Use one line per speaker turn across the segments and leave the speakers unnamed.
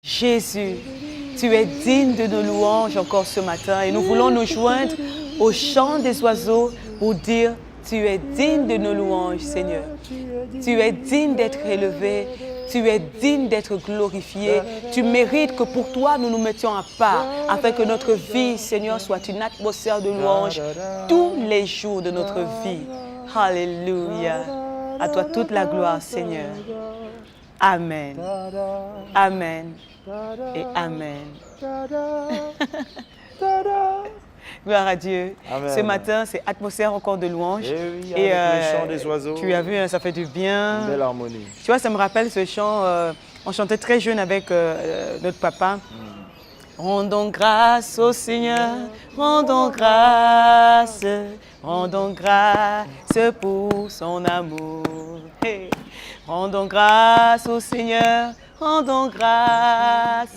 Jésus, tu es digne de nos louanges encore ce matin et nous voulons nous joindre au chant des oiseaux pour dire tu es digne de nos louanges, Seigneur. Tu es digne d'être élevé, tu es digne d'être glorifié. Tu mérites que pour toi nous nous mettions à part afin que notre vie, Seigneur, soit une atmosphère de louange tous les jours de notre vie. Alléluia. À toi toute la gloire, Seigneur. Amen. Amen. Et Amen. Gloire à Dieu.
Amen.
Ce matin, c'est atmosphère encore de louange.
Et oui, avec le chant des oiseaux.
Tu as vu, ça fait du bien.
Une belle harmonie.
Tu vois, ça me rappelle ce chant. On chantait très jeune avec notre papa. Rendons grâce au Seigneur, rendons grâce pour son amour. Hey. Rendons grâce au Seigneur, rendons grâce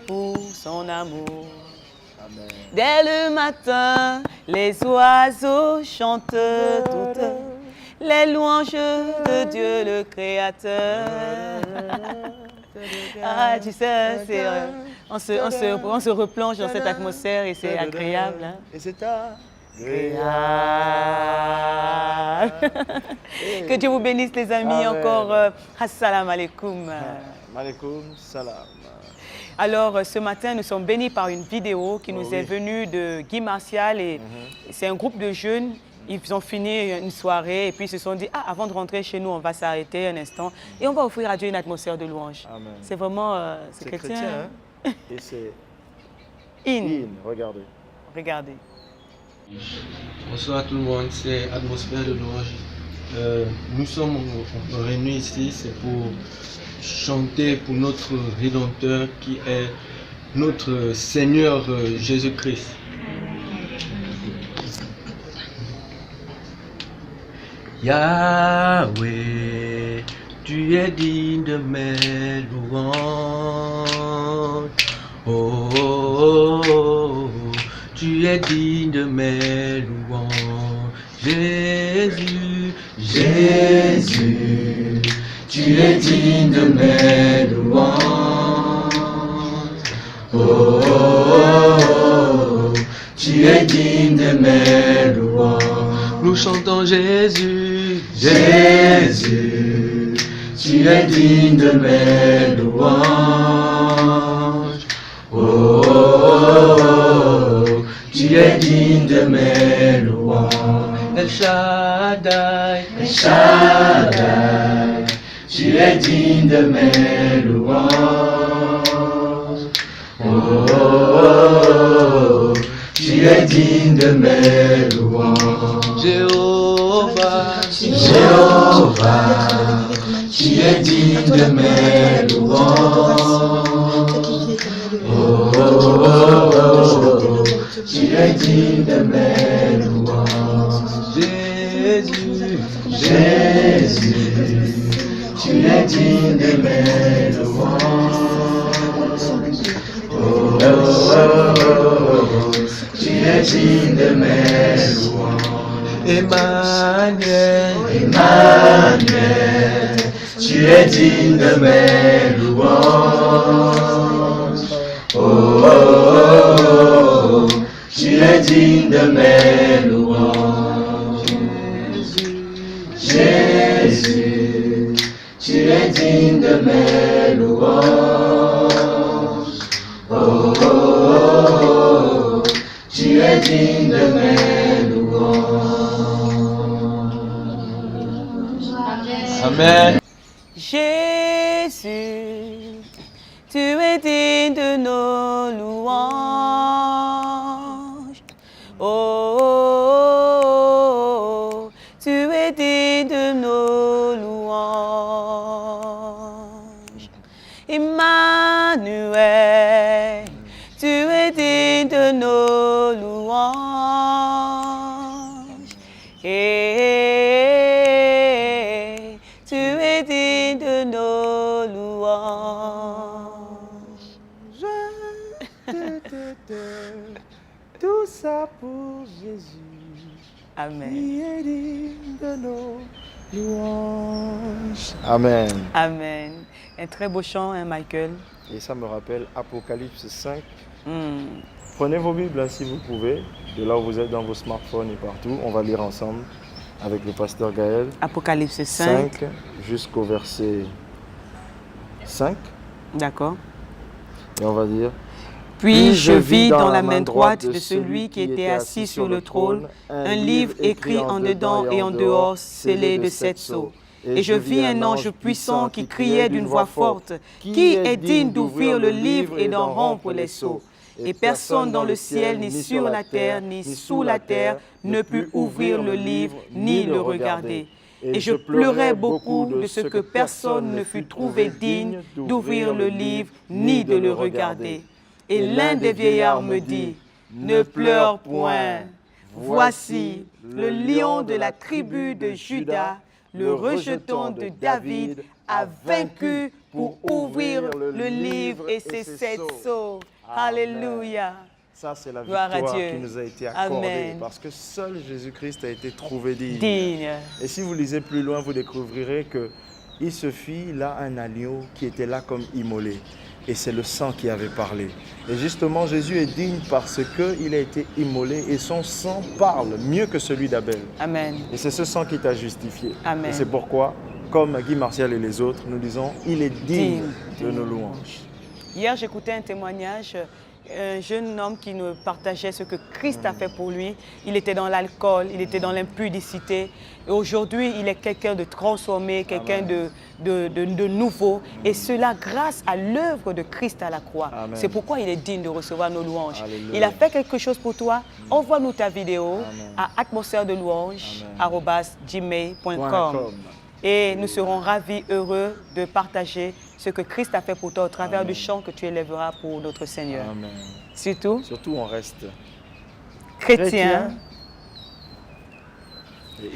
pour son amour.
Amen.
Dès le matin, les oiseaux chantent toutes les louanges de Dieu le Créateur. Ah, tu sais, on se replonge dans cette atmosphère et c'est agréable. Hein?
Et c'est agréable.
Que Dieu vous bénisse, les amis.
Amen.
Encore, assalamu alaikum.
Malikum salam.
Alors, ce matin, nous sommes bénis par une vidéo qui nous est venue de Guy Martial. Et c'est un groupe de jeunes. Ils ont fini une soirée et puis ils se sont dit, ah, avant de rentrer chez nous, on va s'arrêter un instant et on va offrir à Dieu une atmosphère de louange. C'est vraiment, c'est chrétien.
Hein? Et c'est
In.
Regardez.
Regardez.
Bonsoir tout le monde, c'est Atmosphère de louange. Nous sommes réunis ici, c'est pour chanter pour notre Rédempteur qui est notre Seigneur Jésus-Christ. Yahweh, tu es digne de mes louanges. Oh, oh, oh, tu es digne de mes louanges. Jésus, Jésus, tu es digne de mes louanges. Oh, oh, oh, tu es digne de mes louanges. Nous chantons Jésus, Jésus, tu es digne de mes louanges. Oh, oh, oh, tu es digne de mes louanges. El Shaddai, El Shaddai, tu es digne de mes louanges. Oh, oh, oh, tu es digne de mes louanges. Jéhovah, Jéhovah, tu es digne de mes louanges. Oh, oh, oh, oh, tu es digne de mes louanges. Jésus, Jésus, tu es digne de mes louanges. Oh, oh, oh, oh, tu es digne de mes louanges. Emmanuel, Emmanuel, tu es digne de mes louanges. Oh, oh, oh, tu es digne de mes louanges. Jésus, tu es digne de mes louanges. Oh, oh, oh, tu es digne de mes louanges. Amen.
Jésus, tu es digne de nos louanges. Oh, oh, oh, tu es digne de nos louanges. Emmanuel, tu es digne de nos louanges. Et tu es digne de nos louanges.
Tout ça pour Jésus.
Amen.
Qui est digne de nos louanges. Amen.
Amen. Un très beau chant, hein, Michael.
Et ça me rappelle Apocalypse 5.
Hmm.
Prenez vos Bibles hein, si vous pouvez, de là où vous êtes dans vos smartphones et partout. On va lire ensemble avec le pasteur Gaël.
Apocalypse 5.
5 jusqu'au verset 5.
D'accord.
Et on va dire...
Puis je vis dans la main droite de celui qui était assis sur le trône un livre écrit en dedans et en dehors, scellé de 7 sceaux. Et je vis un ange puissant qui criait d'une voix forte, « Qui est digne d'ouvrir le livre et d'en rompre les sceaux ?» Et personne dans le ciel, ni sur la terre, ni sous la terre, ne put ouvrir le livre, ni le regarder. Et je pleurais beaucoup de ce que personne ne fut trouvé digne d'ouvrir le livre, ni de le regarder. Et l'un des vieillards me dit, « Ne pleure point, voici le lion de la tribu de Juda, le rejeton de David, a vaincu pour ouvrir le livre et ses 7 sceaux. » Alléluia.
Ça, c'est la
Gloire à
victoire
Dieu.
qui nous a été accordée.
Amen.
Parce que seul Jésus-Christ a été trouvé digne.
Digne.
Et si vous lisez plus loin, vous découvrirez qu'il se fit là un agneau qui était là comme immolé. Et c'est le sang qui avait parlé. Et justement, Jésus est digne parce qu'il a été immolé et son sang parle mieux que celui d'Abel.
Amen.
Et c'est ce sang qui t'a justifié.
Amen.
Et c'est pourquoi, comme Guy Martial et les autres, nous disons, il est digne de nos louanges.
Hier, j'écoutais un témoignage, un jeune homme qui nous partageait ce que Christ a fait pour lui. Il était dans l'alcool, il était dans l'impudicité. Et aujourd'hui, il est quelqu'un de transformé, quelqu'un de nouveau. Et cela grâce à l'œuvre de Christ à la croix. C'est pourquoi il est digne de recevoir nos louanges.
Alléluia.
Il a fait quelque chose pour toi. Envoie-nous ta vidéo à atmosphère-de-louange@gmail.com. Et nous serons ravis, heureux de partager ce que Christ a fait pour toi au travers du chant que tu élèveras pour notre Seigneur.
Amen.
Surtout,
Surtout, on reste
chrétien
et